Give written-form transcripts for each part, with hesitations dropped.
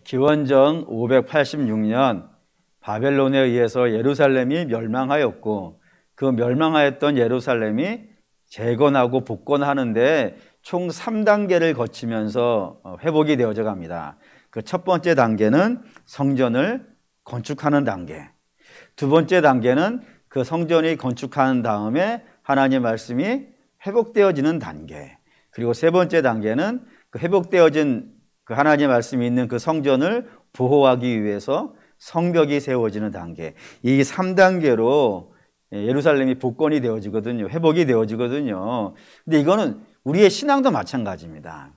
기원전 586년 바벨론에 의해서 예루살렘이 멸망하였고, 그 멸망하였던 예루살렘이 재건하고 복건하는데 총 3단계를 거치면서 회복이 되어져 갑니다. 그 첫 번째 단계는 성전을 건축하는 단계, 두 번째 단계는 그 성전이 건축한 다음에 하나님 말씀이 회복되어지는 단계, 그리고 세 번째 단계는 그 회복되어진 그 하나님 말씀이 있는 그 성전을 보호하기 위해서 성벽이 세워지는 단계, 이 3단계로 예루살렘이 복건이 되어지거든요. 회복이 되어지거든요. 근데 이거는 우리의 신앙도 마찬가지입니다.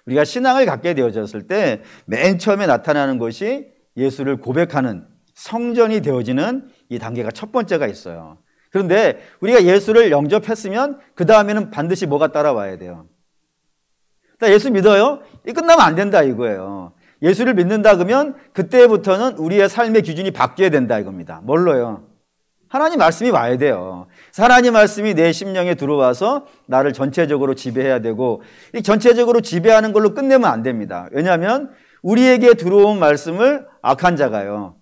우리가 신앙을 갖게 되어졌을 때 맨 처음에 나타나는 것이 예수를 고백하는 성전이 되어지는 이 단계가 첫 번째가 있어요. 그런데 우리가 예수를 영접했으면 그 다음에는 반드시 뭐가 따라와야 돼요? 나 예수 믿어요? 이 끝나면 안 된다 이거예요. 예수를 믿는다 그러면 그때부터는 우리의 삶의 기준이 바뀌어야 된다 이겁니다. 뭘로요? 하나님 말씀이 와야 돼요. 하나님 말씀이 내 심령에 들어와서 나를 전체적으로 지배해야 되고, 이 전체적으로 지배하는 걸로 끝내면 안 됩니다. 왜냐하면 우리에게 들어온 말씀을 악한 자가요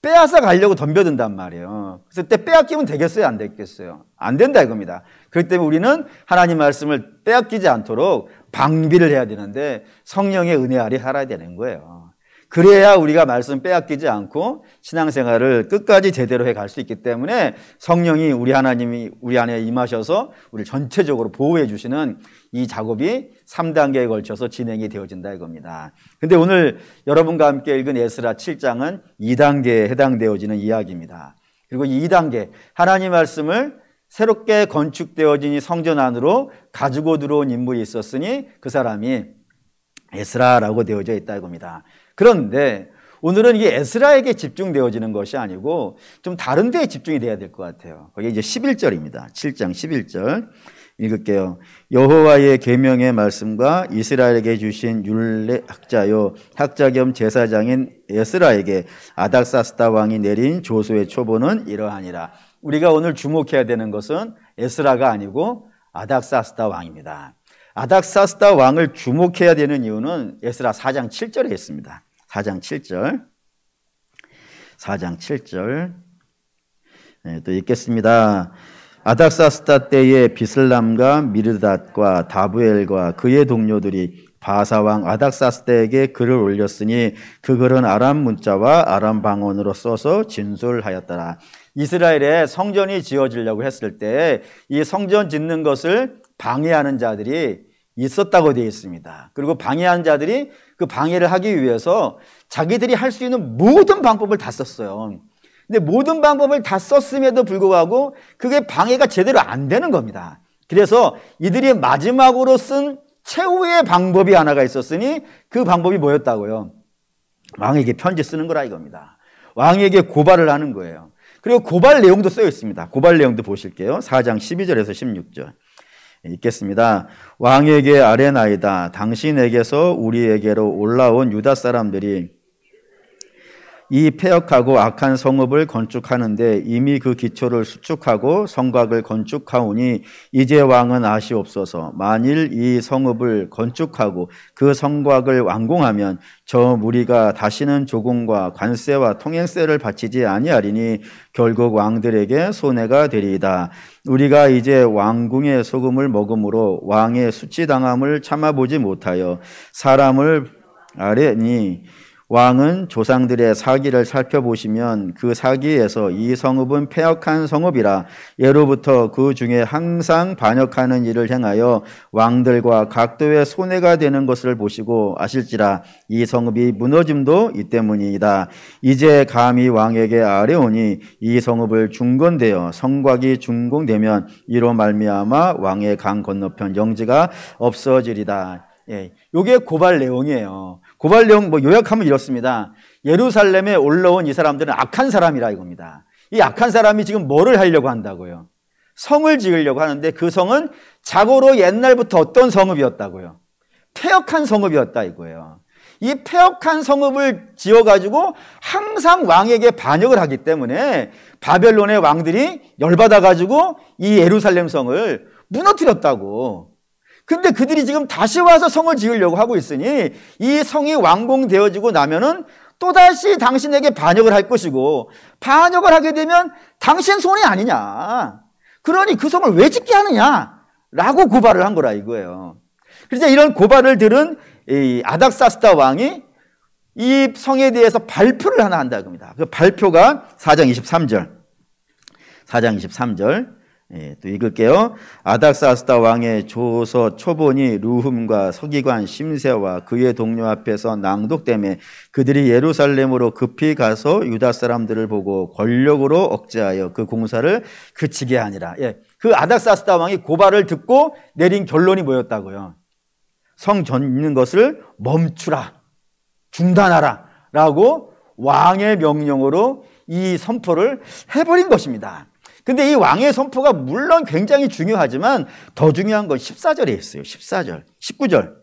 빼앗아 가려고 덤벼든단 말이에요. 그래서 그때 빼앗기면 되겠어요? 안 되겠어요? 안 된다 이겁니다. 그렇기 때문에 우리는 하나님 말씀을 빼앗기지 않도록 방비를 해야 되는데 성령의 은혜 아래 살아야 되는 거예요. 그래야 우리가 말씀 빼앗기지 않고 신앙생활을 끝까지 제대로 해갈 수 있기 때문에 성령이 하나님이 우리 안에 임하셔서 우리를 전체적으로 보호해 주시는 이 작업이 3단계에 걸쳐서 진행이 되어진다 이겁니다. 근데 오늘 여러분과 함께 읽은 에스라 7장은 2단계에 해당되어지는 이야기입니다. 그리고 이 2단계 하나님 말씀을 새롭게 건축되어진 이 성전 안으로 가지고 들어온 인물이 있었으니 그 사람이 에스라라고 되어져 있다 이겁니다. 그런데 오늘은 이게 에스라에게 집중되어지는 것이 아니고 좀 다른 데에 집중이 돼야 될 것 같아요. 거기 이제 11절입니다. 7장 11절 읽을게요. 여호와의 계명의 말씀과 이스라엘에게 주신 율례 학자요 학자 겸 제사장인 에스라에게 아닥사스다 왕이 내린 조서의 초본은 이러하니라. 우리가 오늘 주목해야 되는 것은 에스라가 아니고 아닥사스다 왕입니다. 아닥사스다 왕을 주목해야 되는 이유는 에스라 4장 7절에 있습니다. 4장 7절. 4장 7절. 네, 또 읽겠습니다. 아닥사스다 때에 비슬람과 미르닷과 다부엘과 그의 동료들이 바사왕 아닥사스다에게 글을 올렸으니 그 글은 아람 문자와 아람 방언으로 써서 진술하였더라. 이스라엘에 성전이 지어지려고 했을 때 이 성전 짓는 것을 방해하는 자들이 있었다고 되어 있습니다. 그리고 방해하는 자들이 그 방해를 하기 위해서 자기들이 할 수 있는 모든 방법을 다 썼어요. 근데 모든 방법을 다 썼음에도 불구하고 그게 방해가 제대로 안 되는 겁니다. 그래서 이들이 마지막으로 쓴 최후의 방법이 하나가 있었으니 그 방법이 뭐였다고요? 왕에게 편지 쓰는 거라 이겁니다. 왕에게 고발을 하는 거예요. 그리고 고발 내용도 쓰여 있습니다. 고발 내용도 보실게요. 4장 12절에서 16절 읽겠습니다. 왕에게 아뢰나이다. 당신에게서 우리에게로 올라온 유다 사람들이 이 패역하고 악한 성읍을 건축하는데 이미 그 기초를 수축하고 성곽을 건축하오니 이제 왕은 아시옵소서. 만일 이 성읍을 건축하고 그 성곽을 완공하면 저 무리가 다시는 조공과 관세와 통행세를 바치지 아니하리니 결국 왕들에게 손해가 되리이다. 우리가 이제 왕궁의 소금을 먹음으로 왕의 수치당함을 참아보지 못하여 사람을 아뢰니 왕은 조상들의 사기를 살펴보시면 그 사기에서 이 성읍은 패역한 성읍이라 예로부터 그 중에 항상 반역하는 일을 행하여 왕들과 각도의 손해가 되는 것을 보시고 아실지라 이 성읍이 무너짐도 이 때문이다. 이제 감히 왕에게 아뢰오니 이 성읍을 중건되어 성곽이 준공되면 이로 말미암아 왕의 강 건너편 영지가 없어지리다. 예, 이게 고발 내용이에요. 고발 내용 요약하면 이렇습니다. 예루살렘에 올라온 이 사람들은 악한 사람이라 이겁니다. 이 악한 사람이 지금 뭐를 하려고 한다고요? 성을 지으려고 하는데 그 성은 자고로 옛날부터 어떤 성읍이었다고요? 패역한 성읍이었다 이거예요. 이 패역한 성읍을 지어가지고 항상 왕에게 반역을 하기 때문에 바벨론의 왕들이 열받아가지고 이 예루살렘 성을 무너뜨렸다고. 근데 그들이 지금 다시 와서 성을 지으려고 하고 있으니 이 성이 완공되어지고 나면은 또다시 당신에게 반역을 할 것이고, 반역을 하게 되면 당신 손이 아니냐, 그러니 그 성을 왜 짓게 하느냐 라고 고발을 한 거라 이거예요. 그래서 이런 고발을 들은 이 아닥사스다 왕이 이 성에 대해서 발표를 하나 한다 겁니다. 그 발표가 4장 23절 또 읽을게요. 아닥사스다 왕의 조서 초본이 루훔과 서기관 심세와 그의 동료 앞에서 낭독되매 그들이 예루살렘으로 급히 가서 유다 사람들을 보고 권력으로 억제하여 그 공사를 그치게 하니라. 그 아닥사스다 왕이 고발을 듣고 내린 결론이 뭐였다고요? 성 짓는 것을 멈추라, 중단하라 라고 왕의 명령으로 이 선포를 해버린 것입니다. 근데 이 왕의 선포가 물론 굉장히 중요하지만 더 중요한 건 14절에 있어요. 14절, 19절,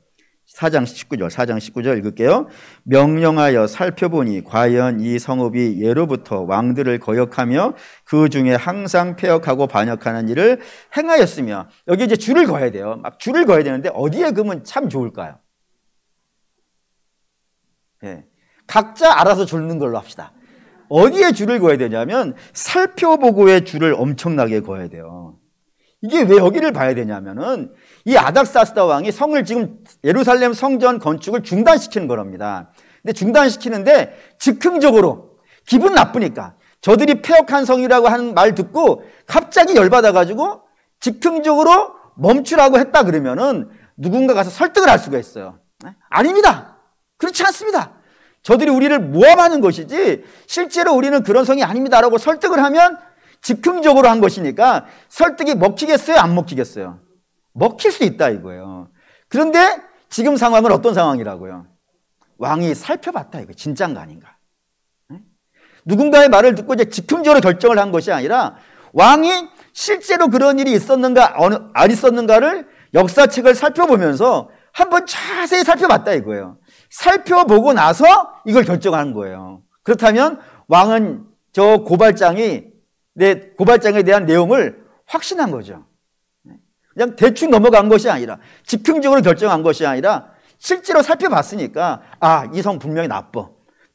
4장 19절 읽을게요. 명령하여 살펴보니 과연 이 성읍이 예로부터 왕들을 거역하며 그 중에 항상 패역하고 반역하는 일을 행하였으며, 여기 이제 줄을 그어야 돼요. 막 줄을 그어야 되는데 어디에 그으면 참 좋을까요? 각자 알아서 줄는 걸로 합시다. 어디에 줄을 그어야 되냐면 살펴보고의 줄을 엄청나게 그어야 돼요. 이게 왜 여기를 봐야 되냐면은 이 아닥사스다 왕이 성을 지금 예루살렘 성전 건축을 중단시키는 거랍니다. 근데 중단시키는데 즉흥적으로 기분 나쁘니까, 저들이 패역한 성이라고 하는 말 듣고 갑자기 열받아가지고 즉흥적으로 멈추라고 했다 그러면은 누군가 가서 설득을 할 수가 있어요. 아닙니다. 그렇지 않습니다. 저들이 우리를 모함하는 것이지 실제로 우리는 그런 성이 아닙니다라고 설득을 하면 즉흥적으로 한 것이니까 설득이 먹히겠어요? 안 먹히겠어요? 먹힐 수 있다 이거예요. 그런데 지금 상황은 어떤 상황이라고요? 왕이 살펴봤다 이거 진짜인가 아닌가? 누군가의 말을 듣고 이제 즉흥적으로 결정을 한 것이 아니라 왕이 실제로 그런 일이 있었는가 안 있었는가를 역사책을 살펴보면서 한번 자세히 살펴봤다 이거예요. 살펴보고 나서 이걸 결정한 거예요. 그렇다면 왕은 저 고발장에 대한 내용을 확신한 거죠. 그냥 대충 넘어간 것이 아니라, 즉흥적으로 결정한 것이 아니라 실제로 살펴봤으니까 이 성 분명히 나빠,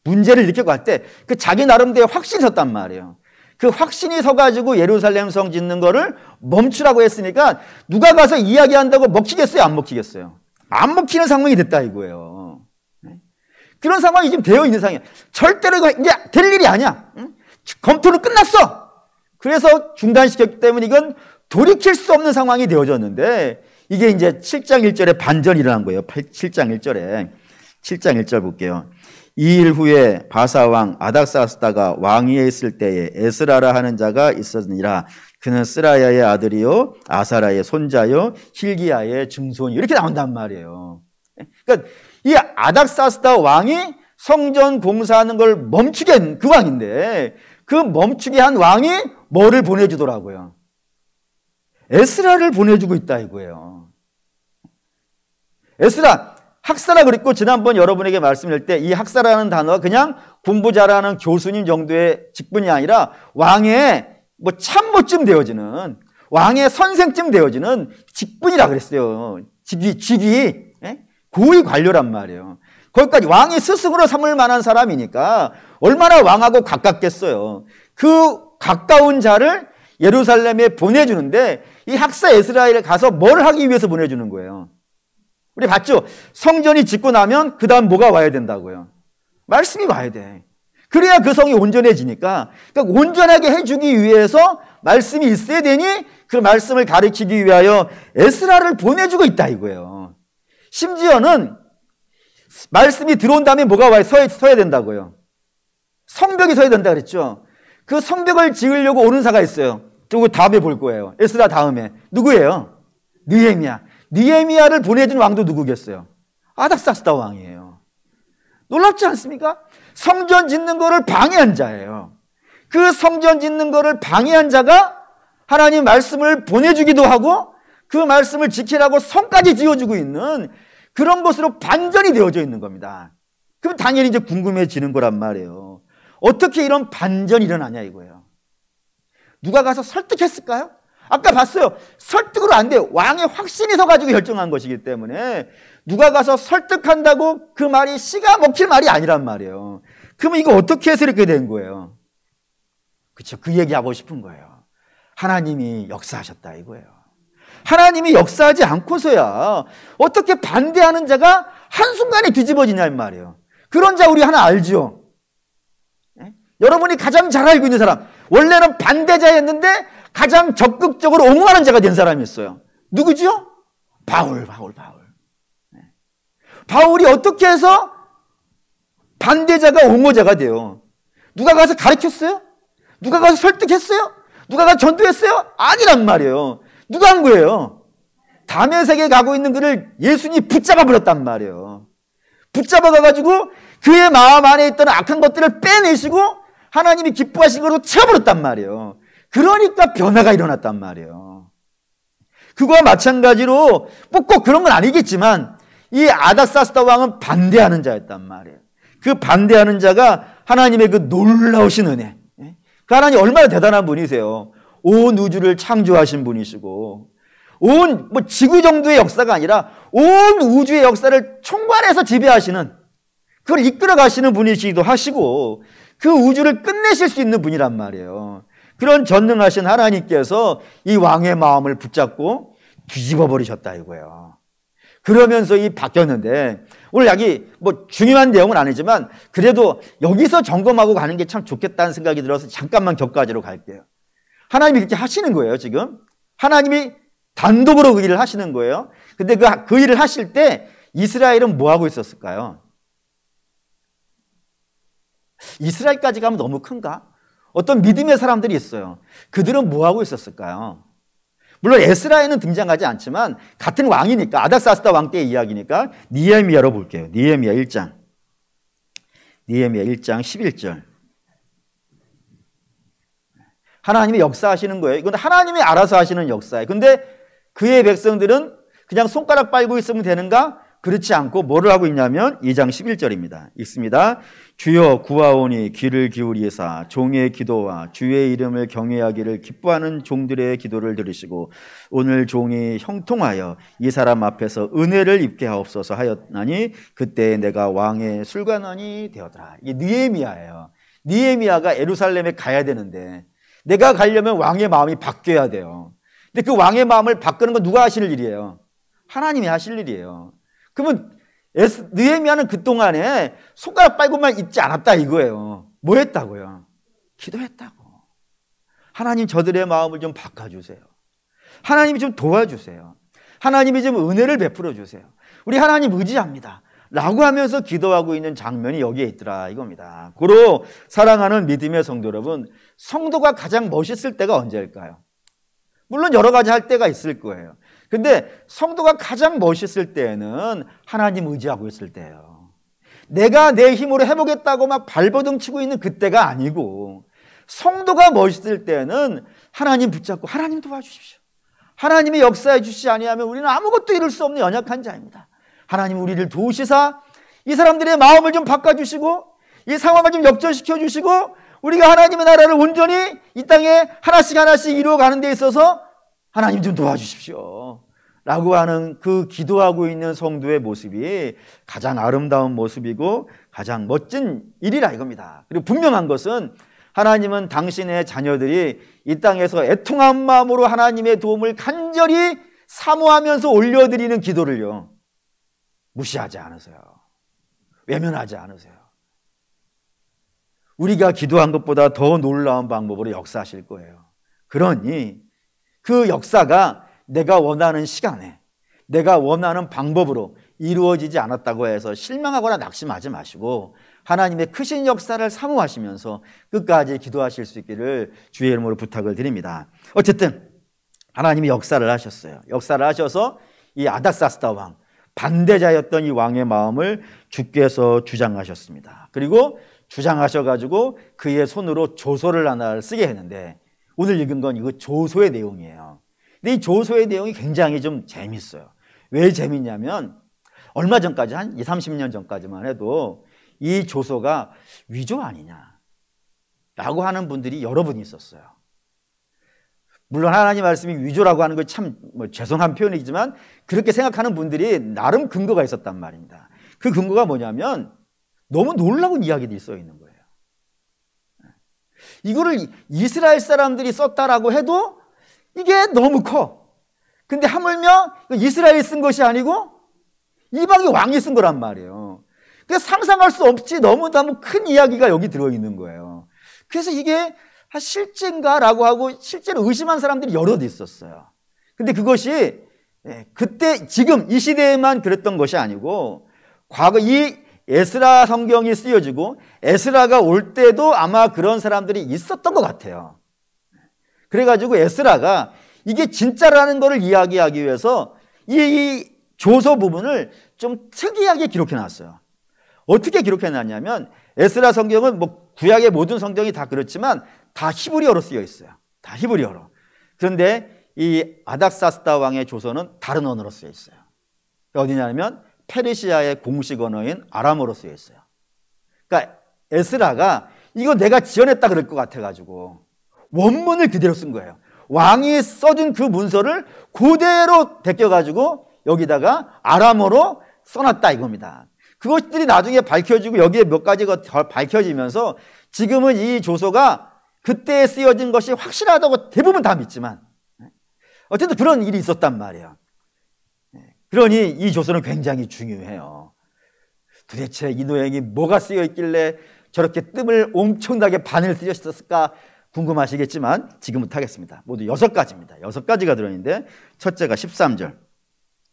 문제를 일으키고 할 때 그 자기 나름대로 확신이 섰단 말이에요. 그 확신이 서가지고 예루살렘 성 짓는 거를 멈추라고 했으니까 누가 가서 이야기한다고 먹히겠어요? 안 먹히겠어요? 안 먹히는 상황이 됐다 이거예요. 그런 상황이 지금 되어 있는 상황이에요. 절대로 이제 될 일이 아니야. 검토는 끝났어. 그래서 중단시켰기 때문에 이건 돌이킬 수 없는 상황이 되어졌는데, 이게 이제 7장 1절에 반전이 일어난 거예요. 7장 1절 볼게요. 이 일 후에 바사왕 아닥사스다가 왕위에 있을 때에 에스라라 하는 자가 있었느니라. 그는 스라야의 아들이요 아사라의 손자요 hil기야의 증손이, 이렇게 나온단 말이에요. 그러니까 이 아닥사스다 왕이 성전 공사하는 걸 멈추게 한 그 왕인데, 그 멈추게 한 왕이 뭐를 보내주더라고요? 에스라를 보내주고 있다 이거예요. 에스라, 학사라 그랬고, 지난번 여러분에게 말씀드릴 때 이 학사라는 단어가 그냥 공부 잘하는 교수님 정도의 직분이 아니라 왕의 참모쯤 되어지는, 왕의 선생쯤 되어지는 직분이라 그랬어요. 직위, 고위 관료란 말이에요. 거기까지 왕이 스승으로 삼을 만한 사람이니까 얼마나 왕하고 가깝겠어요. 그 가까운 자를 예루살렘에 보내주는데, 이 학사 에스라엘에 가서 뭘 하기 위해서 보내주는 거예요? 우리 봤죠? 성전이 짓고 나면 그 다음 뭐가 와야 된다고요? 말씀이 와야 돼. 그래야 그 성이 온전해지니까, 그러니까 온전하게 해주기 위해서 말씀이 있어야 되니 그 말씀을 가르치기 위하여 에스라를 보내주고 있다 이거예요. 심지어는 말씀이 들어온 다음에 뭐가 와야 서야 된다고요? 성벽이 서야 된다 그랬죠. 그 성벽을 지으려고 오는 사가 있어요. 그 다음에 볼 거예요. 에스라 다음에 누구예요? 느헤미야를 보내준 왕도 누구겠어요? 아닥사스다 왕이에요. 놀랍지 않습니까? 성전 짓는 거를 방해한 자예요. 그 성전 짓는 거를 방해한 자가 하나님 말씀을 보내주기도 하고 그 말씀을 지키라고 성까지 지어주고 있는 그런 것으로 반전이 되어져 있는 겁니다. 그럼 당연히 이제 궁금해지는 거란 말이에요. 어떻게 이런 반전이 일어나냐 이거예요. 누가 가서 설득했을까요? 아까 봤어요. 설득으로 안 돼요. 왕의 확신이 서가지고 결정한 것이기 때문에 누가 가서 설득한다고 그 말이 씨가 먹힐 말이 아니란 말이에요. 그러면 이거 어떻게 해서 이렇게 된 거예요? 그렇죠. 그 얘기하고 싶은 거예요. 하나님이 역사하셨다 이거예요. 하나님이 역사하지 않고서야 어떻게 반대하는 자가 한순간에 뒤집어지냐 이 말이에요. 그런 자 우리 하나 알죠? 네? 여러분이 가장 잘 알고 있는 사람, 원래는 반대자였는데 가장 적극적으로 옹호하는 자가 된 사람이 있어요. 누구죠? 바울. 네. 바울이 어떻게 해서 반대자가 옹호자가 돼요? 누가 가서 가르쳤어요? 누가 가서 설득했어요? 누가 가서 전도했어요? 아니란 말이에요. 누가 한 거예요? 다메섹에 가고 있는 그를 예수님이 붙잡아 버렸단 말이에요. 붙잡아 가가지고 그의 마음 안에 있던 악한 것들을 빼내시고 하나님이 기뻐하신 것으로 채워버렸단 말이에요. 그러니까 변화가 일어났단 말이에요. 그거와 마찬가지로 뭐 꼭 그런 건 아니겠지만 이 아닥사스다 왕은 반대하는 자였단 말이에요. 그 반대하는 자가 하나님의 그 놀라우신 은혜, 그 하나님 얼마나 대단한 분이세요. 온 우주를 창조하신 분이시고 온 뭐 지구 정도의 역사가 아니라 온 우주의 역사를 총괄해서 지배하시는, 그걸 이끌어 가시는 분이시기도 하시고 그 우주를 끝내실 수 있는 분이란 말이에요. 그런 전능하신 하나님께서 이 왕의 마음을 붙잡고 뒤집어 버리셨다 이거예요. 그러면서 이 바뀌었는데, 오늘 여기 뭐 중요한 내용은 아니지만 그래도 여기서 점검하고 가는 게 참 좋겠다는 생각이 들어서 잠깐만 격가지로 갈게요. 하나님이 그렇게 하시는 거예요, 지금. 하나님이 단독으로 그 일을 하시는 거예요. 근데 그 일을 하실 때 이스라엘은 뭐 하고 있었을까요? 이스라엘까지 가면 너무 큰가? 어떤 믿음의 사람들이 있어요. 그들은 뭐 하고 있었을까요? 물론 에스라에는 등장하지 않지만 같은 왕이니까, 아닥사스다 왕 때의 이야기니까 느헤미야로 볼게요. 느헤미야 1장 11절. 하나님이 역사하시는 거예요. 이건 하나님이 알아서 하시는 역사예요. 근데 그의 백성들은 그냥 손가락 빨고 있으면 되는가? 그렇지 않고 뭐를 하고 있냐면 2장 11절입니다. 읽습니다. 주여 구하오니 귀를 기울이사 종의 기도와 주의 이름을 경외하기를 기뻐하는 종들의 기도를 들으시고 오늘 종이 형통하여 이 사람 앞에서 은혜를 입게 하옵소서 하였나니 그때 내가 왕의 술관원이 되었더라. 이게 느헤미야예요. 느헤미야가 예루살렘에 가야 되는데 내가 가려면 왕의 마음이 바뀌어야 돼요. 근데 그 왕의 마음을 바꾸는 건 누가 하실 일이에요? 하나님이 하실 일이에요. 그러면 느헤미야는 그동안에 손가락 빨고만 있지 않았다 이거예요. 뭐 했다고요? 기도했다고. 하나님 저들의 마음을 좀 바꿔주세요. 하나님이 좀 도와주세요. 하나님이 좀 은혜를 베풀어 주세요. 우리 하나님 의지합니다 라고 하면서 기도하고 있는 장면이 여기에 있더라 이겁니다. 고로 사랑하는 믿음의 성도 여러분, 성도가 가장 멋있을 때가 언제일까요? 물론 여러 가지 할 때가 있을 거예요. 근데 성도가 가장 멋있을 때에는 하나님 의지하고 있을 때예요. 내가 내 힘으로 해보겠다고 막 발버둥 치고 있는 그때가 아니고, 성도가 멋있을 때는 하나님 붙잡고 하나님 도와주십시오. 하나님이 역사해 주시지 아니하면 우리는 아무것도 이룰 수 없는 연약한 자입니다. 하나님 우리를 도우시사 이 사람들의 마음을 좀 바꿔주시고 이 상황을 좀 역전시켜 주시고 우리가 하나님의 나라를 온전히 이 땅에 하나씩 이루어가는 데 있어서 하나님 좀 도와주십시오 라고 하는 그 기도하고 있는 성도의 모습이 가장 아름다운 모습이고 가장 멋진 일이라 이겁니다. 그리고 분명한 것은 하나님은 당신의 자녀들이 이 땅에서 애통한 마음으로 하나님의 도움을 간절히 사모하면서 올려드리는 기도를요, 무시하지 않으세요. 외면하지 않으세요. 우리가 기도한 것보다 더 놀라운 방법으로 역사하실 거예요. 그러니 그 역사가 내가 원하는 시간에 내가 원하는 방법으로 이루어지지 않았다고 해서 실망하거나 낙심하지 마시고 하나님의 크신 역사를 사모하시면서 끝까지 기도하실 수 있기를 주의 이름으로 부탁을 드립니다. 어쨌든 하나님이 역사를 하셨어요. 역사를 하셔서 이 아닥사스다 왕, 반대자였던 이 왕의 마음을 주께서 주장하셨습니다. 그리고 주장하셔가지고 그의 손으로 조서를 하나를 쓰게 했는데, 오늘 읽은 건 이거 조서의 내용이에요. 근데 이 조서의 내용이 굉장히 좀 재밌어요. 왜 재밌냐면 얼마 전까지 한 20, 30년 전까지만 해도 이 조서가 위조 아니냐 라고 하는 분들이 여러 분 있었어요. 물론 하나님 말씀이 위조라고 하는 건 참 죄송한 표현이지만 그렇게 생각하는 분들이 나름 근거가 있었단 말입니다. 그 근거가 뭐냐면 너무 놀라운 이야기들이 써 있는 거예요. 이거를 이스라엘 사람들이 썼다라고 해도 이게 너무 커. 근데 하물며 이스라엘이 쓴 것이 아니고 이방의 왕이 쓴 거란 말이에요. 그래서 상상할 수 없이 너무너무 큰 이야기가 여기 들어있는 거예요. 그래서 이게 실제인가라고 하고 실제로 의심한 사람들이 여럿 있었어요. 근데 그것이 그때 지금 이 시대에만 그랬던 것이 아니고 과거 이 에스라 성경이 쓰여지고 에스라가 올 때도 아마 그런 사람들이 있었던 것 같아요. 그래가지고 에스라가 이게 진짜라는 것을 이야기하기 위해서 이 조서 부분을 좀 특이하게 기록해 놨어요. 어떻게 기록해 놨냐면 에스라 성경은 뭐 구약의 모든 성경이 다 그렇지만 다 히브리어로 쓰여 있어요. 다 히브리어로. 그런데 이 아닥사스다 왕의 조서는 다른 언어로 쓰여 있어요. 어디냐면 페르시아의 공식 언어인 아람어로 쓰여 있어요. 그러니까 에스라가 이거 내가 지어냈다 그럴 것 같아가지고 원문을 그대로 쓴 거예요. 왕이 써준 그 문서를 그대로 베껴가지고 여기다가 아람어로 써놨다 이겁니다. 그것들이 나중에 밝혀지고 여기에 몇 가지가 더 밝혀지면서 지금은 이 조서가 그때 쓰여진 것이 확실하다고 대부분 다 믿지만 어쨌든 그런 일이 있었단 말이에요. 그러니 이 조서는 굉장히 중요해요. 도대체 이 노예이 뭐가 쓰여 있길래 저렇게 뜸을 엄청나게 바늘 쓰였을까 궁금하시겠지만 지금부터 하겠습니다. 모두 6가지입니다. 6가지가 들어있는데 첫째가 13절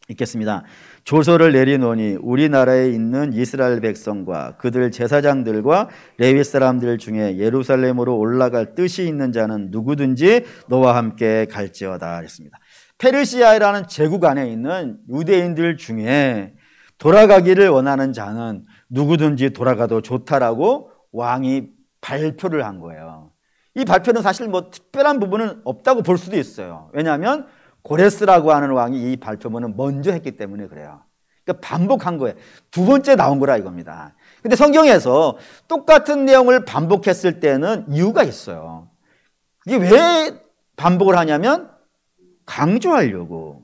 읽겠습니다. 조서를 내리노니 우리나라에 있는 이스라엘 백성과 그들 제사장들과 레위 사람들 중에 예루살렘으로 올라갈 뜻이 있는 자는 누구든지 너와 함께 갈지어다 했습니다. 페르시아라는 제국 안에 있는 유대인들 중에 돌아가기를 원하는 자는 누구든지 돌아가도 좋다라고 왕이 발표를 한 거예요. 이 발표는 사실 뭐 특별한 부분은 없다고 볼 수도 있어요. 왜냐하면 고레스라고 하는 왕이 이 발표문을 먼저 했기 때문에 그래요. 그러니까 반복한 거예요. 2번째 나온 거라 이겁니다. 근데 성경에서 똑같은 내용을 반복했을 때는 이유가 있어요. 이게 왜 반복을 하냐면 강조하려고.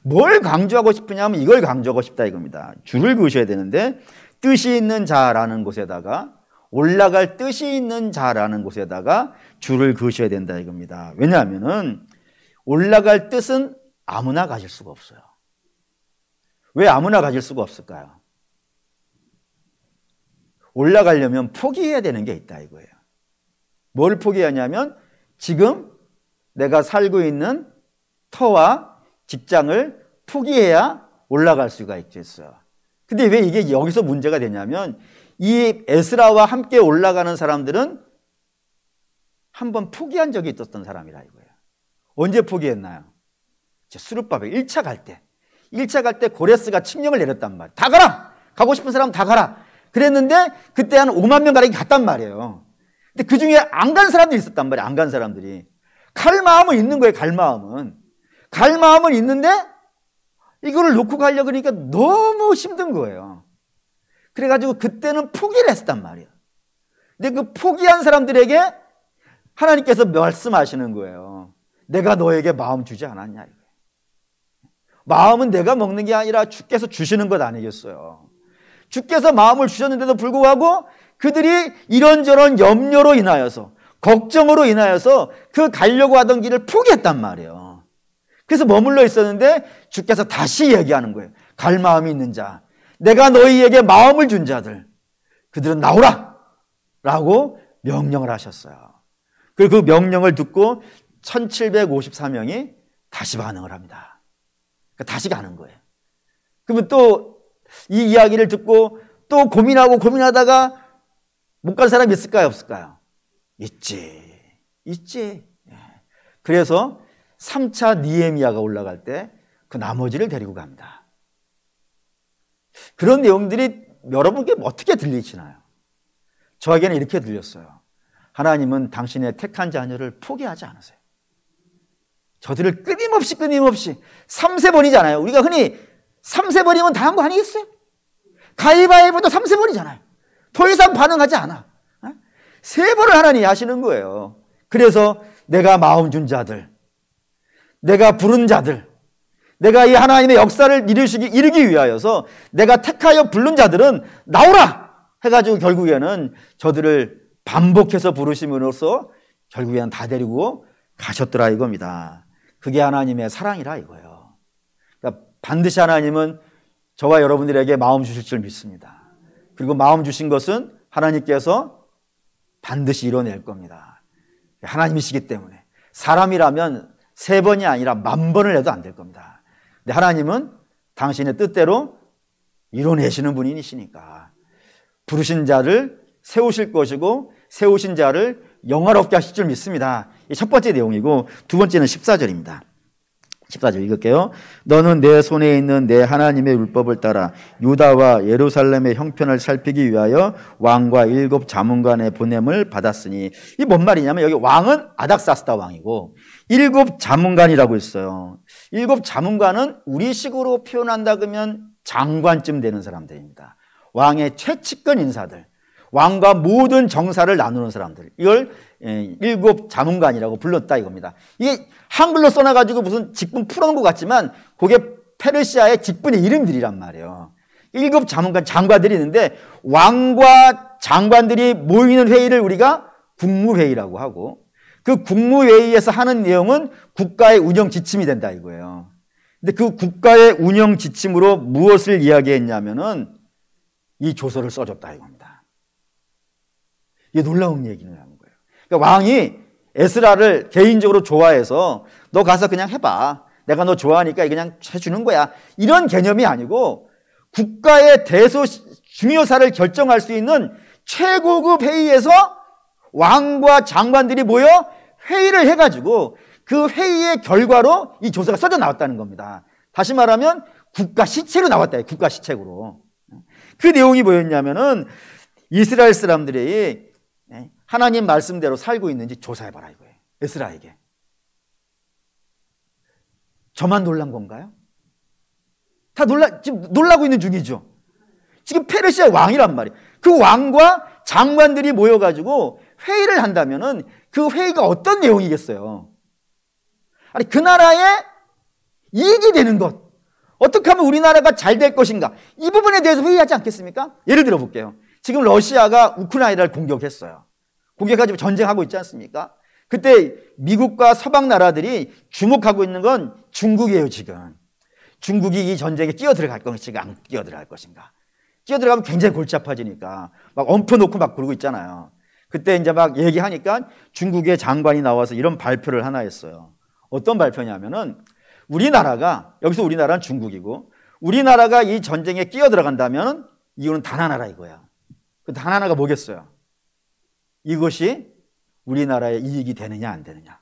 뭘 강조하고 싶으냐면 이걸 강조하고 싶다 이겁니다. 줄을 그으셔야 되는데 뜻이 있는 자라는 곳에다가 올라갈 뜻이 있는 자라는 곳에다가 줄을 그으셔야 된다 이겁니다. 왜냐하면은 올라갈 뜻은 아무나 가질 수가 없어요. 왜 아무나 가질 수가 없을까요? 올라가려면 포기해야 되는 게 있다 이거예요. 뭘 포기하냐면 지금 내가 살고 있는 터와 직장을 포기해야 올라갈 수가 있겠어요. 근데 왜 이게 여기서 문제가 되냐면 이 에스라와 함께 올라가는 사람들은 한번 포기한 적이 있었던 사람이라 이거예요. 언제 포기했나요? 수르바벨 1차 갈 때. 1차 갈 때 고레스가 칙령을 내렸단 말이에요. 다 가라! 가고 싶은 사람 다 가라! 그랬는데 그때 한 5만 명 가량이 갔단 말이에요. 근데 그 중에 안 간 사람들이 있었단 말이에요. 안 간 사람들이. 갈 마음은 있는 거예요. 갈 마음은. 갈 마음은 있는데 이거를 놓고 가려고 그러니까 너무 힘든 거예요. 그래가지고 그때는 포기를 했단 말이에요. 근데 그 포기한 사람들에게 하나님께서 말씀하시는 거예요. 내가 너에게 마음 주지 않았냐. 마음은 내가 먹는 게 아니라 주께서 주시는 것 아니겠어요. 주께서 마음을 주셨는데도 불구하고 그들이 이런저런 염려로 인하여서 걱정으로 인하여서 그 가려고 하던 길을 포기했단 말이에요. 그래서 머물러 있었는데 주께서 다시 얘기하는 거예요. 갈 마음이 있는 자, 내가 너희에게 마음을 준 자들, 그들은 나오라! 라고 명령을 하셨어요. 그리고 그 명령을 듣고 1754명이 다시 반응을 합니다. 그러니까 다시 가는 거예요. 그러면 또 이 이야기를 듣고 또 고민하다가 못 간 사람이 있을까요? 없을까요? 있지. 그래서 3차 니에미야가 올라갈 때 그 나머지를 데리고 갑니다. 그런 내용들이 여러분께 어떻게 들리시나요? 저에게는 이렇게 들렸어요. 하나님은 당신의 택한 자녀를 포기하지 않으세요. 저들을 끊임없이 3세번이잖아요. 우리가 흔히 3세번이면 다 한 거 아니겠어요? 가위바위보도 3세번이잖아요. 더 이상 반응하지 않아. 3번을 하나님이 하시는 거예요. 그래서 내가 마음 준 자들, 내가 부른 자들, 내가 이 하나님의 역사를 이루기 위하여서 내가 택하여 부른 자들은 나오라 해가지고 결국에는 저들을 반복해서 부르심으로써 결국에는 다 데리고 가셨더라 이겁니다. 그게 하나님의 사랑이라 이거예요. 그러니까 반드시 하나님은 저와 여러분들에게 마음 주실 줄 믿습니다. 그리고 마음 주신 것은 하나님께서 반드시 이뤄낼 겁니다. 하나님이시기 때문에 사람이라면 3번이 아니라 10,000번을 해도 안 될 겁니다. 근데 하나님은 당신의 뜻대로 이뤄내시는 분이시니까 부르신 자를 세우실 것이고 세우신 자를 영화롭게 하실 줄 믿습니다. 이 첫 번째 내용이고, 두 번째는 14절입니다. 14절 읽을게요. 너는 내 손에 있는 내 하나님의 율법을 따라 유다와 예루살렘의 형편을 살피기 위하여 왕과 7 자문관의 보냄을 받았으니, 이 뭔 말이냐면 여기 왕은 아닥사스다 왕이고 7 자문관이라고 있어요. 7 자문관은 우리식으로 표현한다 그러면 장관쯤 되는 사람들입니다. 왕의 최측근 인사들, 왕과 모든 정사를 나누는 사람들, 이걸 7 자문관이라고 불렀다 이겁니다. 이게 한글로 써놔가지고 무슨 직분 풀어놓은 것 같지만 그게 페르시아의 직분의 이름들이란 말이에요. 7 자문관, 장관들이 있는데 왕과 장관들이 모이는 회의를 우리가 국무회의라고 하고, 그 국무회의에서 하는 내용은 국가의 운영 지침이 된다 이거예요. 근데 그 국가의 운영 지침으로 무엇을 이야기했냐면은 이 조서를 써줬다 이겁니다. 이게 놀라운 얘기라는 거예요. 그러니까 왕이 에스라를 개인적으로 좋아해서 너 가서 그냥 해봐, 내가 너 좋아하니까 그냥 해주는 거야, 이런 개념이 아니고 국가의 중요사를 결정할 수 있는 최고급 회의에서 왕과 장관들이 모여 회의를 해가지고 그 회의의 결과로 이 조서가 써져 나왔다는 겁니다. 다시 말하면 국가 시책으로 나왔다. 국가 시책으로. 그 내용이 뭐였냐면은 이스라엘 사람들이 하나님 말씀대로 살고 있는지 조사해봐라 이거예요. 에스라에게. 저만 놀란 건가요? 다 지금 놀라고 있는 중이죠. 지금 페르시아 왕이란 말이에요. 그 왕과 장관들이 모여가지고 회의를 한다면은 그 회의가 어떤 내용이겠어요? 아니, 그 나라에 이익이 되는 것, 어떻게 하면 우리나라가 잘 될 것인가, 이 부분에 대해서 회의하지 않겠습니까? 예를 들어 볼게요. 지금 러시아가 우크라이나를 공격했어요. 공격가지고 전쟁하고 있지 않습니까? 그때 미국과 서방 나라들이 주목하고 있는 건 중국이에요. 지금 중국이 이 전쟁에 끼어들어갈 것인가 안 끼어들어갈 것인가. 끼어들어가면 굉장히 골치 아파지니까 막 엎어놓고 막 그러고 있잖아요. 그때 이제 막 얘기하니까 중국의 장관이 나와서 이런 발표를 하나 했어요. 어떤 발표냐면은 우리나라가, 여기서 우리나라는 중국이고, 우리나라가 이 전쟁에 끼어들어간다면 이유는 단 하나라 이거야. 그 단 하나가 뭐겠어요? 이것이 우리나라의 이익이 되느냐 안 되느냐.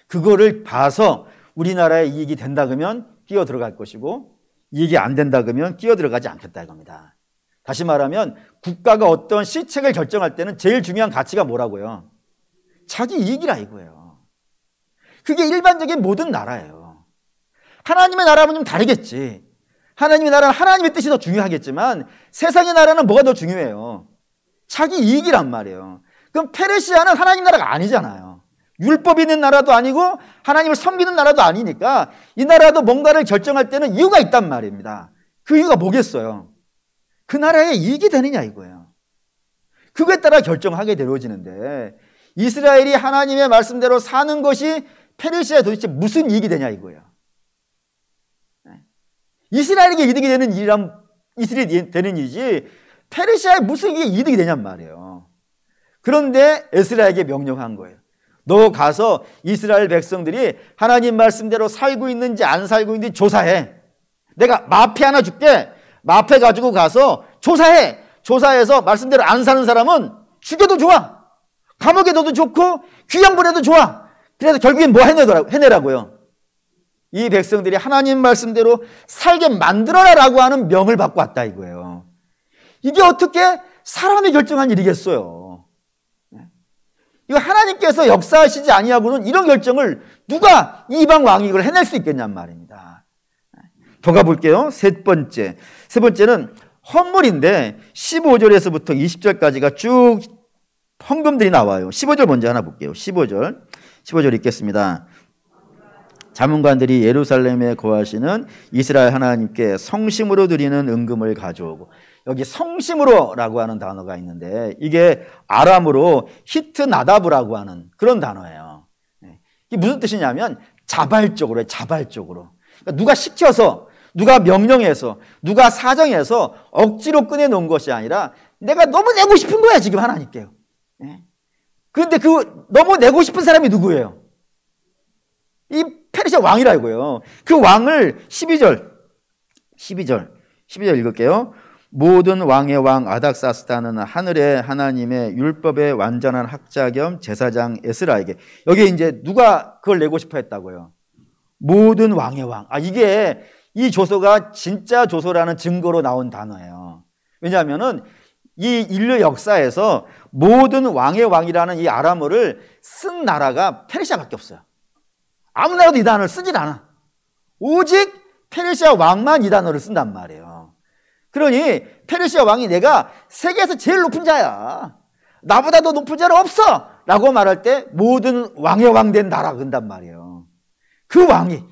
그거를 봐서 우리나라의 이익이 된다 그러면 끼어들어갈 것이고, 이익이 안 된다 그러면 끼어들어가지 않겠다 이겁니다. 다시 말하면 국가가 어떤 시책을 결정할 때는 제일 중요한 가치가 뭐라고요? 자기 이익이라 이거예요. 그게 일반적인 모든 나라예요. 하나님의 나라는 좀 다르겠지. 하나님의 나라는 하나님의 뜻이 더 중요하겠지만 세상의 나라는 뭐가 더 중요해요? 자기 이익이란 말이에요. 그럼 페르시아는 하나님 나라가 아니잖아요. 율법이 있는 나라도 아니고 하나님을 섬기는 나라도 아니니까 이 나라도 뭔가를 결정할 때는 이유가 있단 말입니다. 그 이유가 뭐겠어요? 그 나라에 이익이 되느냐 이거예요. 그거에 따라 결정하게 되어지는데, 이스라엘이 하나님의 말씀대로 사는 것이 페르시아에 도대체 무슨 이익이 되냐 이거예요. 이스라엘에게 이득이 되는 일이란 이스라엘이 되는 일이지 페르시아에 무슨 이득이 되냔 말이에요. 그런데 에스라에게 명령한 거예요. 너 가서 이스라엘 백성들이 하나님 말씀대로 살고 있는지 안 살고 있는지 조사해. 내가 마패 하나 줄게. 마패 가지고 가서 조사해. 조사해서 말씀대로 안 사는 사람은 죽여도 좋아, 감옥에 넣어도 좋고 귀양 보내도 좋아. 그래서 결국엔 뭐 해내라고요? 이 백성들이 하나님 말씀대로 살게 만들어라라고 하는 명을 받고 왔다 이거예요. 이게 어떻게 사람이 결정한 일이겠어요? 이거 하나님께서 역사하시지 아니하고는 이런 결정을 누가 이방 왕이 이걸 해낼 수 있겠냔 말입니다. 더 가볼게요. 세 번째는 헌물인데 15절에서부터 20절까지가 쭉 헌금들이 나와요. 15절 먼저 하나 볼게요. 15절 읽겠습니다. 자문관들이 예루살렘에 거하시는 이스라엘 하나님께 성심으로 드리는 은금을 가져오고, 여기 성심으로라고 하는 단어가 있는데 이게 아람으로 히트 나다브라고 하는 그런 단어예요. 이게 무슨 뜻이냐면 자발적으로, 자발적으로. 그러니까 누가 시켜서, 누가 명령해서, 누가 사정해서 억지로 꺼내놓은 것이 아니라 내가 너무 내고 싶은 거야 지금 하나님께요. 그런데 그 너무 내고 싶은 사람이 누구예요? 이 페르시아 왕이라고요. 그 왕을 12절 읽을게요. 모든 왕의 왕 아닥사스다는 하늘의 하나님의 율법의 완전한 학자 겸 제사장 에스라에게, 여기 이제 누가 그걸 내고 싶어 했다고요? 모든 왕의 왕. 이게 이 조서가 진짜 조서라는 증거로 나온 단어예요. 왜냐하면은 이 인류 역사에서 모든 왕의 왕이라는 이 아람어를 쓴 나라가 페르시아밖에 없어요. 아무 나라도 이 단어를 쓰질 않아. 오직 페르시아 왕만 이 단어를 쓴단 말이에요. 그러니 페르시아 왕이 내가 세계에서 제일 높은 자야, 나보다 더 높은 자는 없어 라고 말할 때 모든 왕의 왕 된 나라 그런단 말이에요. 그 왕이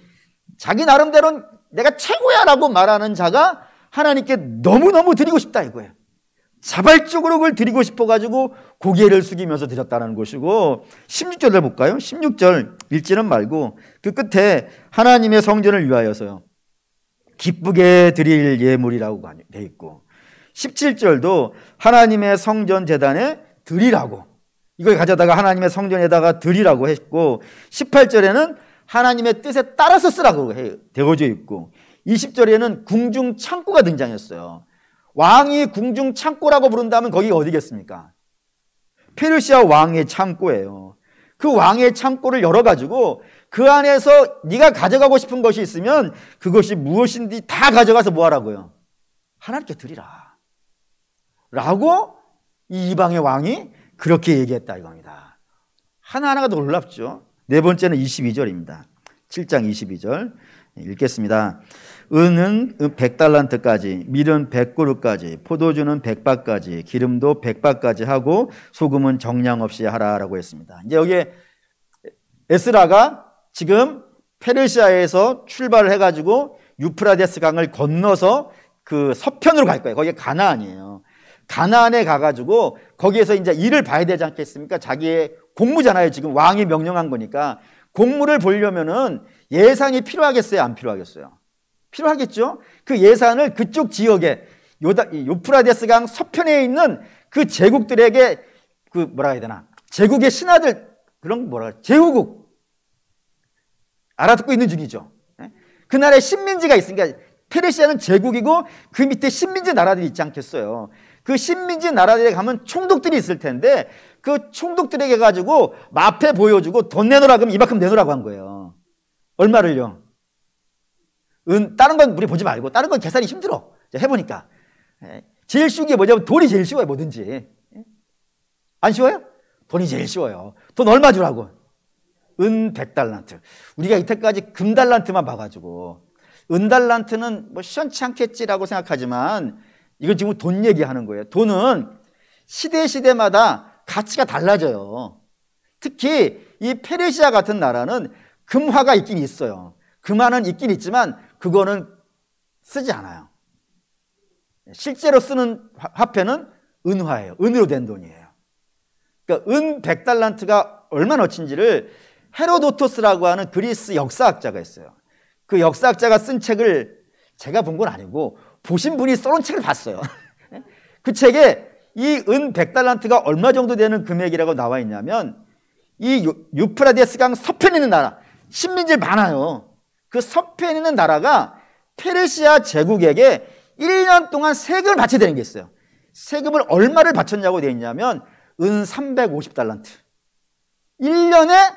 자기 나름대로는 내가 최고야 라고 말하는 자가 하나님께 너무너무 드리고 싶다 이거예요. 자발적으로 그걸 드리고 싶어가지고 고개를 숙이면서 드렸다는 것이고, 16절을 볼까요? 16절 읽지는 말고 그 끝에 하나님의 성전을 위하여서요 기쁘게 드릴 예물이라고 되어 있고, 17절도 하나님의 성전 제단에 드리라고, 이걸 가져다가 하나님의 성전에다가 드리라고 했고, 18절에는 하나님의 뜻에 따라서 쓰라고 되어져 있고, 20절에는 궁중 창고가 등장했어요. 왕이 궁중 창고라고 부른다면 거기가 어디겠습니까? 페르시아 왕의 창고예요. 그 왕의 창고를 열어가지고 그 안에서 네가 가져가고 싶은 것이 있으면 그것이 무엇인지 다 가져가서 뭐 하라고요? 하나님께 드리라 라고 이 이방의 왕이 그렇게 얘기했다 이겁니다. 하나하나가 놀랍죠. 네 번째는 22절입니다. 7장 22절 읽겠습니다. 은은 100달란트까지, 밀은 100그루까지, 포도주는 100바까지, 기름도 100바까지 하고 소금은 정량 없이 하라라고 했습니다. 이제 여기에 에스라가 지금 페르시아에서 출발을 해가지고 유프라데스 강을 건너서 그 서편으로 갈 거예요. 거기가 가나안이에요. 가나안에 가가지고 거기에서 이제 일을 봐야 되지 않겠습니까? 자기의 공무잖아요. 지금 왕이 명령한 거니까. 공무를 보려면은 예산이 필요하겠어요? 안 필요하겠어요? 필요하겠죠? 그 예산을 그쪽 지역에 유프라데스 강 서편에 있는 그 제국들에게 그 뭐라 해야 되나? 제국의 신하들, 그런 제후국 알아듣고 있는 중이죠. 그 나라에 식민지가 있으니까 페르시아는 제국이고 그 밑에 식민지 나라들이 있지 않겠어요. 그 식민지 나라들에 가면 총독들이 있을 텐데 그 총독들에게 가지고 마패 보여주고 돈 내놓으라 그러면 이만큼 내놓으라고 한 거예요. 얼마를요? 다른 건 우리 보지 말고, 다른 건 계산이 힘들어. 해보니까. 제일 쉬운 게 뭐냐면 돈이 제일 쉬워요, 뭐든지. 안 쉬워요? 돈이 제일 쉬워요. 돈 얼마 주라고? 은 100달란트. 우리가 이때까지 금달란트만 봐가지고, 은달란트는 뭐 시원치 않겠지라고 생각하지만, 이건 지금 돈 얘기하는 거예요. 돈은 시대마다 가치가 달라져요. 특히 이 페르시아 같은 나라는 금화가 있긴 있어요. 금화는 있긴 있지만 그거는 쓰지 않아요. 실제로 쓰는 화폐는 은화예요. 은으로 된 돈이에요. 그러니까 은 100달란트가 얼마나치인지를 헤로도토스라고 하는 그리스 역사학자가 있어요. 그 역사학자가 쓴 책을 제가 본 건 아니고 보신 분이 써놓은 책을 봤어요. 그 책에 이 은 100달란트가 얼마 정도 되는 금액이라고 나와 있냐면 이 유프라데스 강 서편에 있는 나라, 식민지 많아요. 그 서편에 있는 나라가 페르시아 제국에게 1년 동안 세금을 바쳐야 되는 게 있어요. 세금을 얼마를 바쳤냐고 되어 있냐면 은 350달란트. 1년에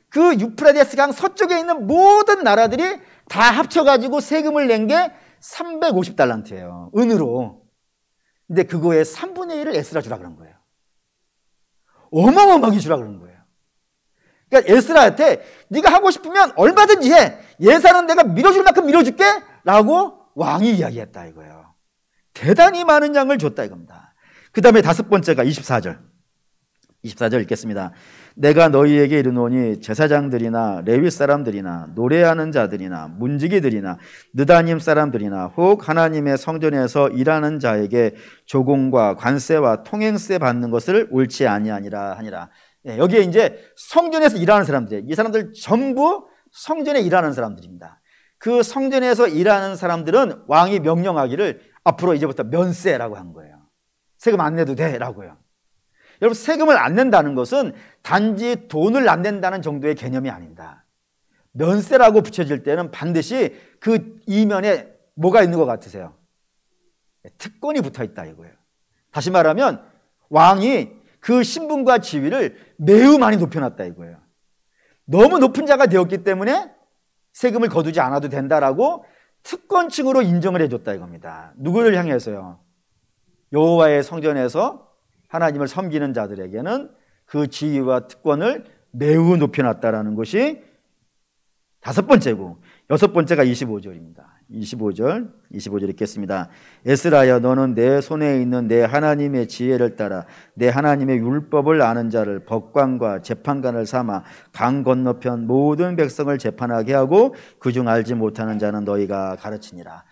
그 유프라데스 강 서쪽에 있는 모든 나라들이 다 합쳐가지고 세금을 낸 게 350달란트예요. 은으로. 근데 그거의 3분의 1을 에스라 주라 그런 거예요. 어마어마하게 주라 그런 거예요. 그러니까 에스라한테 네가 하고 싶으면 얼마든지 해. 예산은 내가 밀어줄 만큼 밀어줄게 라고 왕이 이야기했다 이거예요. 대단히 많은 양을 줬다 이겁니다. 그 다음에 다섯 번째가 24절 읽겠습니다. 내가 너희에게 이르노니 제사장들이나 레위 사람들이나 노래하는 자들이나 문지기들이나 느다님 사람들이나 혹 하나님의 성전에서 일하는 자에게 조공과 관세와 통행세 받는 것을 옳지 아니하니라 하니라. 여기에 이제 성전에서 일하는 사람들, 이 사람들 전부 성전에 일하는 사람들입니다. 그 성전에서 일하는 사람들은 왕이 명령하기를 앞으로 이제부터 면세라고 한 거예요. 세금 안 내도 돼라고요. 여러분, 세금을 안 낸다는 것은 단지 돈을 안 낸다는 정도의 개념이 아닙니다. 면세라고 붙여질 때는 반드시 그 이면에 뭐가 있는 것 같으세요? 특권이 붙어 있다 이거예요. 다시 말하면 왕이 그 신분과 지위를 매우 많이 높여놨다 이거예요. 너무 높은 자가 되었기 때문에 세금을 거두지 않아도 된다라고 특권층으로 인정을 해줬다 이겁니다. 누구를 향해서요? 여호와의 성전에서 하나님을 섬기는 자들에게는 그 지위와 특권을 매우 높여놨다라는 것이 다섯 번째고, 여섯 번째가 25절입니다. 25절 읽겠습니다. 에스라야, 너는 내 손에 있는 내 하나님의 지혜를 따라 내 하나님의 율법을 아는 자를 법관과 재판관을 삼아 강 건너편 모든 백성을 재판하게 하고 그중 알지 못하는 자는 너희가 가르치니라.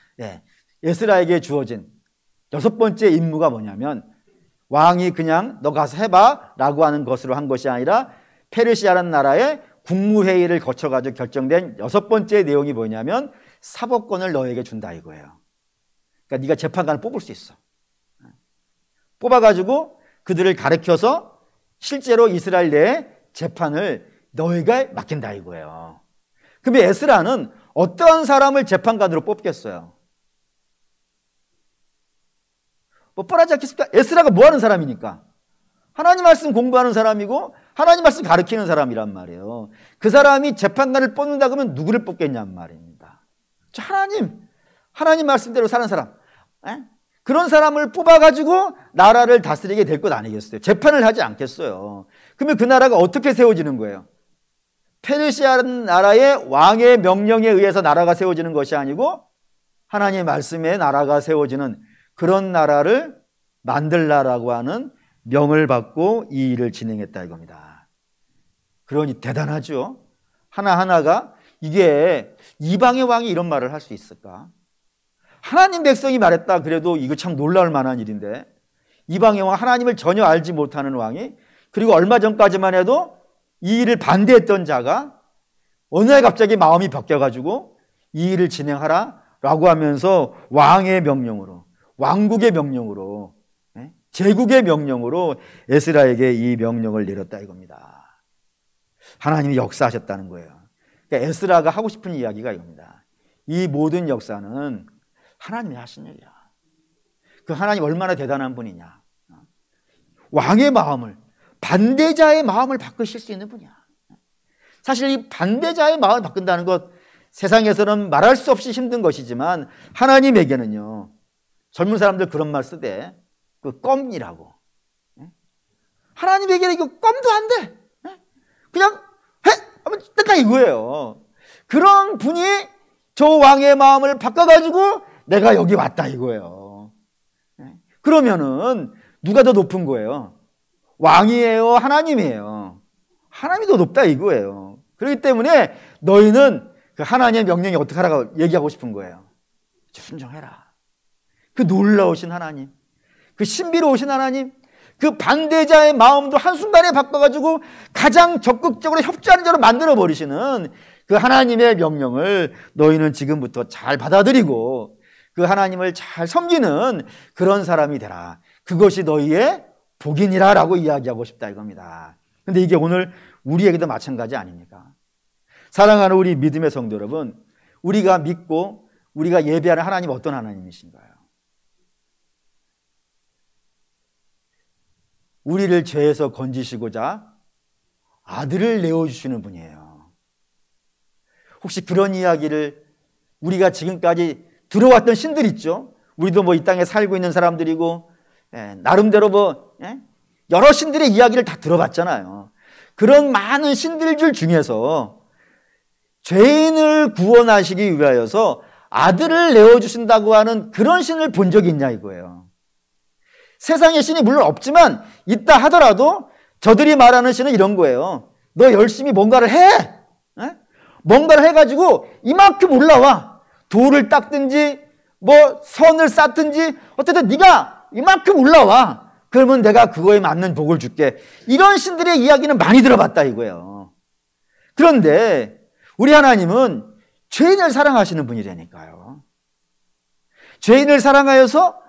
에스라에게 주어진 여섯 번째 임무가 뭐냐면, 왕이 그냥 너 가서 해봐 라고 하는 것으로 한 것이 아니라 페르시아라는 나라의 국무회의를 거쳐가지고 결정된 여섯 번째 내용이 뭐냐면 사법권을 너에게 준다 이거예요. 그러니까 네가 재판관을 뽑을 수 있어. 뽑아가지고 그들을 가르쳐서 실제로 이스라엘 내에 재판을 너희가 맡긴다 이거예요. 그러면 에스라는 어떠한 사람을 재판관으로 뽑겠어요? 뭐 뻔하지 않겠습니까? 에스라가 뭐 하는 사람이니까? 하나님 말씀 공부하는 사람이고 하나님 말씀 가르치는 사람이란 말이에요. 그 사람이 재판관을 뽑는다 그러면 누구를 뽑겠냔 말입니다. 하나님 말씀대로 사는 사람, 그런 사람을 뽑아가지고 나라를 다스리게 될 것 아니겠어요? 재판을 하지 않겠어요. 그러면 그 나라가 어떻게 세워지는 거예요? 페르시아 나라의 왕의 명령에 의해서 나라가 세워지는 것이 아니고 하나님의 말씀에 나라가 세워지는 그런 나라를 만들라라고 하는 명을 받고 이 일을 진행했다 이겁니다. 그러니 대단하죠. 하나하나가 이게 이방의 왕이 이런 말을 할 수 있을까? 하나님 백성이 말했다 그래도 이거 참 놀라울 만한 일인데, 이방의 왕, 하나님을 전혀 알지 못하는 왕이, 그리고 얼마 전까지만 해도 이 일을 반대했던 자가 어느 날 갑자기 마음이 바뀌어가지고 이 일을 진행하라라고 하면서 왕의 명령으로, 왕국의 명령으로, 제국의 명령으로 에스라에게 이 명령을 내렸다 이겁니다. 하나님이 역사하셨다는 거예요. 그러니까 에스라가 하고 싶은 이야기가 이겁니다. 이 모든 역사는 하나님이 하신 일이야. 그 하나님 얼마나 대단한 분이냐. 왕의 마음을, 반대자의 마음을 바꾸실 수 있는 분이야. 사실 이 반대자의 마음을 바꾼다는 것, 세상에서는 말할 수 없이 힘든 것이지만 하나님에게는요, 젊은 사람들 그런 말 쓰대. 그 껌이라고. 하나님에게는 이거 껌도 안 돼. 그냥 해! 하면 됐다 이거예요. 그런 분이 저 왕의 마음을 바꿔가지고 내가 여기 왔다 이거예요. 그러면은 누가 더 높은 거예요? 왕이에요? 하나님이에요? 하나님이 더 높다 이거예요. 그렇기 때문에 너희는 그 하나님의 명령이 어떻게 하라고 얘기하고 싶은 거예요. 순종해라. 그 놀라우신 하나님, 그 신비로우신 하나님, 그 반대자의 마음도 한순간에 바꿔가지고 가장 적극적으로 협조하는 자로 만들어버리시는 그 하나님의 명령을 너희는 지금부터 잘 받아들이고 그 하나님을 잘 섬기는 그런 사람이 되라. 그것이 너희의 복이니라 라고 이야기하고 싶다 이겁니다. 근데 이게 오늘 우리에게도 마찬가지 아닙니까? 사랑하는 우리 믿음의 성도 여러분, 우리가 믿고 우리가 예배하는 하나님 어떤 하나님이신가요? 우리를 죄에서 건지시고자 아들을 내어주시는 분이에요. 혹시 그런 이야기를 우리가 지금까지 들어왔던 신들 있죠? 우리도 뭐 이 땅에 살고 있는 사람들이고, 나름대로 여러 신들의 이야기를 다 들어봤잖아요. 그런 많은 신들들 중에서 죄인을 구원하시기 위하여서 아들을 내어주신다고 하는 그런 신을 본 적이 있냐 이거예요. 세상의 신이 물론 없지만 있다 하더라도 저들이 말하는 시는 이런 거예요. 너 열심히 뭔가를 해. 에? 뭔가를 해가지고 이만큼 올라와. 돌을 닦든지 뭐 선을 쌓든지 어쨌든 네가 이만큼 올라와. 그러면 내가 그거에 맞는 복을 줄게. 이런 신들의 이야기는 많이 들어봤다 이거예요. 그런데 우리 하나님은 죄인을 사랑하시는 분이라니까요. 죄인을 사랑하여서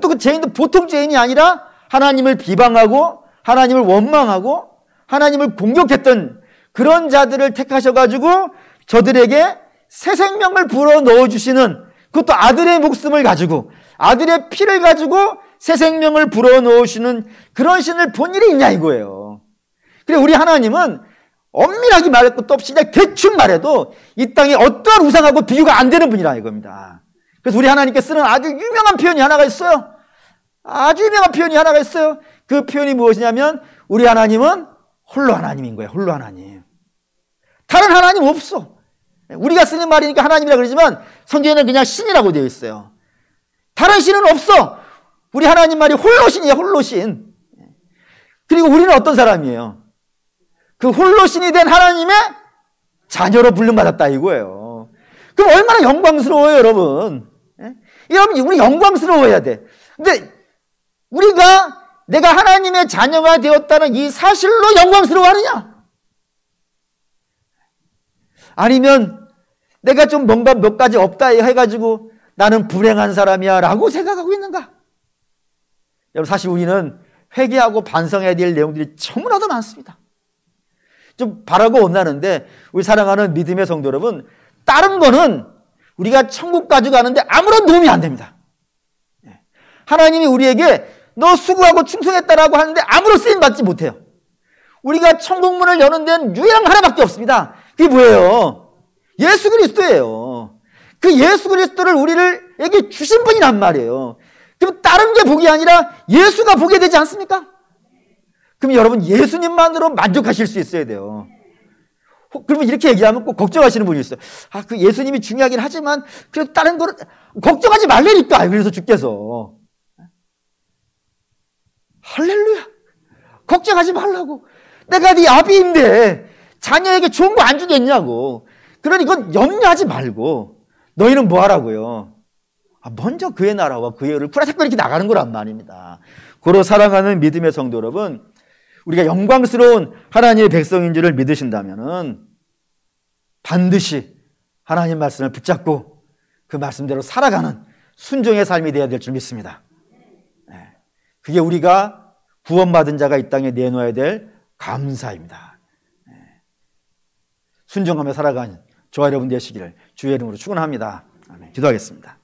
또 그 죄인도 보통 죄인이 아니라 하나님을 비방하고 하나님을 원망하고 하나님을 공격했던 그런 자들을 택하셔가지고 저들에게 새 생명을 불어 넣어주시는, 그것도 아들의 목숨을 가지고 아들의 피를 가지고 새 생명을 불어 넣으시는 그런 신을 본 일이 있냐 이거예요. 그래 우리 하나님은 엄밀하게 말할 것도 없이 그냥 대충 말해도 이 땅에 어떠한 우상하고 비교가 안 되는 분이라 이겁니다. 그래서 우리 하나님께 쓰는 아주 유명한 표현이 하나가 있어요. 아주 유명한 표현이 하나가 있어요. 그 표현이 무엇이냐면 우리 하나님은 홀로 하나님인 거예요. 홀로 하나님. 다른 하나님 없어. 우리가 쓰는 말이니까 하나님이라 그러지만 성경에는 그냥 신이라고 되어 있어요. 다른 신은 없어. 우리 하나님 말이 홀로신이에요. 홀로신. 그리고 우리는 어떤 사람이에요? 그 홀로신이 된 하나님의 자녀로 불림받았다 이거예요. 그럼 얼마나 영광스러워요 여러분. 여러분 우리 영광스러워야 돼. 근데 우리가 내가 하나님의 자녀가 되었다는 이 사실로 영광스러워하느냐? 아니면 내가 좀 뭔가 몇 가지 없다 해가지고 나는 불행한 사람이야 라고 생각하고 있는가? 여러분 사실 우리는 회개하고 반성해야 될 내용들이 너무나도 많습니다. 좀 바라고 원하는데 우리 사랑하는 믿음의 성도 여러분, 다른 거는 우리가 천국 가져가는데 아무런 도움이 안 됩니다. 하나님이 우리에게 너 수고하고 충성했다라고 하는데 아무런 쓰임 받지 못해요. 우리가 천국문을 여는 데는 유일한 하나밖에 없습니다. 그게 뭐예요? 예수 그리스도예요. 그 예수 그리스도를 우리에게 주신 분이란 말이에요. 그럼 다른 게 복이 아니라 예수가 복이 되지 않습니까? 그럼 여러분 예수님만으로 만족하실 수 있어야 돼요. 그러면 이렇게 얘기하면 꼭 걱정하시는 분이 있어요. 아, 그 예수님이 중요하긴 하지만 그래도 다른 거를 걱정하지 말라니까. 그래서 주께서 할렐루야. 걱정하지 말라고. 내가 네 아비인데 자녀에게 좋은 거 안 주겠냐고. 그러니 이건 염려하지 말고 너희는 뭐 하라고요? 먼저 그의 나라와 그의 의를 풀어잡고 이렇게 나가는 거란 말입니다. 고로 사랑하는 믿음의 성도 여러분, 우리가 영광스러운 하나님의 백성인 줄을 믿으신다면 반드시 하나님 말씀을 붙잡고 그 말씀대로 살아가는 순종의 삶이 되어야 될 줄 믿습니다. 그게 우리가 구원받은 자가 이 땅에 내놓아야 될 감사입니다. 순종하며 살아가는 저와 여러분 되시기를 주의 이름으로 축원합니다. 아멘. 기도하겠습니다.